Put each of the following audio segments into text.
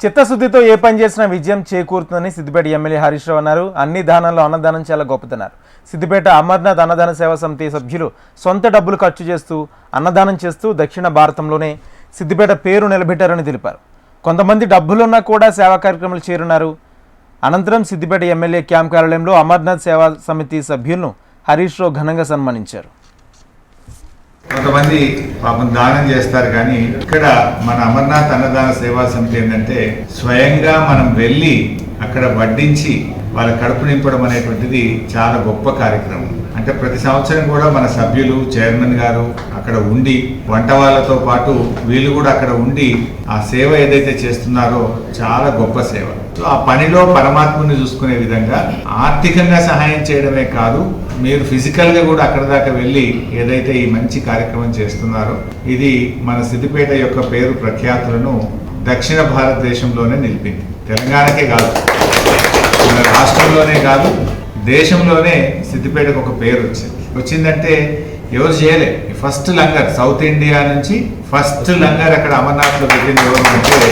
చిత్తశుద్ధితో ఏ పని చేసినా విజయం చేకూరుతుందని సిద్దిపేట ఎమ్మెల్యే హరీష్ రావు అన్నారు. అన్ని దానాల్లో అన్నదానం చాలా గొప్పదన్నారు. సిద్దిపేట అమర్నాథ్ అన్నదాన సేవా సమితి సభ్యులు సొంత డబ్బులు ఖర్చు చేస్తూ అన్నదానం చేస్తూ దక్షిణ భారతంలోనే సిద్దిపేట పేరు నిలబెట్టారని తెలిపారు. కొంతమంది డబ్బులున్నా కూడా సేవా కార్యక్రమాలు చేరున్నారు. అనంతరం సిద్దిపేట ఎమ్మెల్యే క్యాంప్ కార్యాలయంలో అమర్నాథ్ సేవా సమితి సభ్యులను హరీష్ రావు ఘనంగా సన్మానించారు. కొంతమంది పాపం దానం చేస్తారు, కానీ ఇక్కడ మన అమర్నాథ్ అన్నదాన సేవా సమితి ఏంటంటే స్వయంగా మనం వెళ్ళి అక్కడ వడ్డించి వాళ్ళ కడుపు నింపడం అనేటువంటిది చాలా గొప్ప కార్యక్రమం. అంటే ప్రతి సంవత్సరం కూడా మన సభ్యులు చైర్మన్ గారు అక్కడ ఉండి వంట వాళ్ళతో పాటు వీళ్ళు కూడా అక్కడ ఉండి ఆ సేవ ఏదైతే చేస్తున్నారో చాలా గొప్ప సేవ. సో ఆ పనిలో పరమాత్మని చూసుకునే విధంగా ఆర్థికంగా సహాయం చేయడమే కాదు, మీరు ఫిజికల్గా కూడా అక్కడ దాకా వెళ్ళి ఏదైతే ఈ మంచి కార్యక్రమం చేస్తున్నారో ఇది మన సిద్దిపేట యొక్క పేరు ప్రఖ్యాతులను దక్షిణ భారతదేశంలోనే నిలిపింది. తెలంగాణకే కాదు, మన రాష్ట్రంలోనే కాదు, దేశంలోనే సిద్దిపేటకు ఒక పేరు వచ్చిందంటే ఎవరు చేయలే. ఫస్ట్ లంగర్ సౌత్ ఇండియా నుంచి ఫస్ట్ లంగర్ అక్కడ అమర్నాథ్లో పెట్టింది ఎవరు అంటే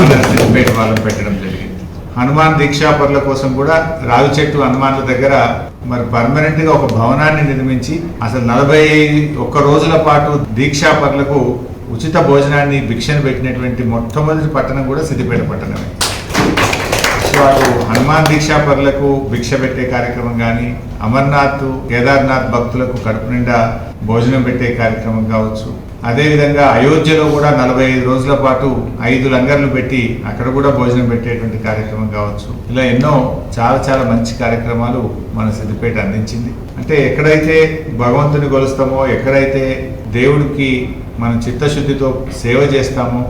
మన సిద్దిపేట వాళ్ళని పెట్టడం జరిగింది. హనుమాన్ దీక్షాపరుల కోసం కూడా రావి చెట్టు హనుమాన్ల దగ్గర మరి పర్మనెంట్ గా ఒక భవనాన్ని నిర్మించి అసలు 41 రోజుల పాటు దీక్షాపరులకు ఉచిత భోజనాన్ని భిక్షను పెట్టినటువంటి మొట్టమొదటి పట్టణం కూడా సిద్దిపేట పట్టణమే. సో అటు హనుమాన్ దీక్షాపరులకు భిక్ష పెట్టే కార్యక్రమం కానీ, అమర్నాథ్ కేదార్నాథ్ భక్తులకు కడుపు నిండా భోజనం పెట్టే కార్యక్రమం కావచ్చు. అదేవిధంగా అయోధ్యలో కూడా 45 రోజుల పాటు 5 లంగర్లు పెట్టి అక్కడ కూడా భోజనం పెట్టేటువంటి కార్యక్రమం కావచ్చు. ఇలా ఎన్నో చాలా చాలా మంచి కార్యక్రమాలు మన సిద్దిపేట అందించింది. అంటే ఎక్కడైతే భగవంతుని కొలుస్తామో, ఎక్కడైతే దేవుడికి మనం చిత్తశుద్ధితో సేవ చేస్తామో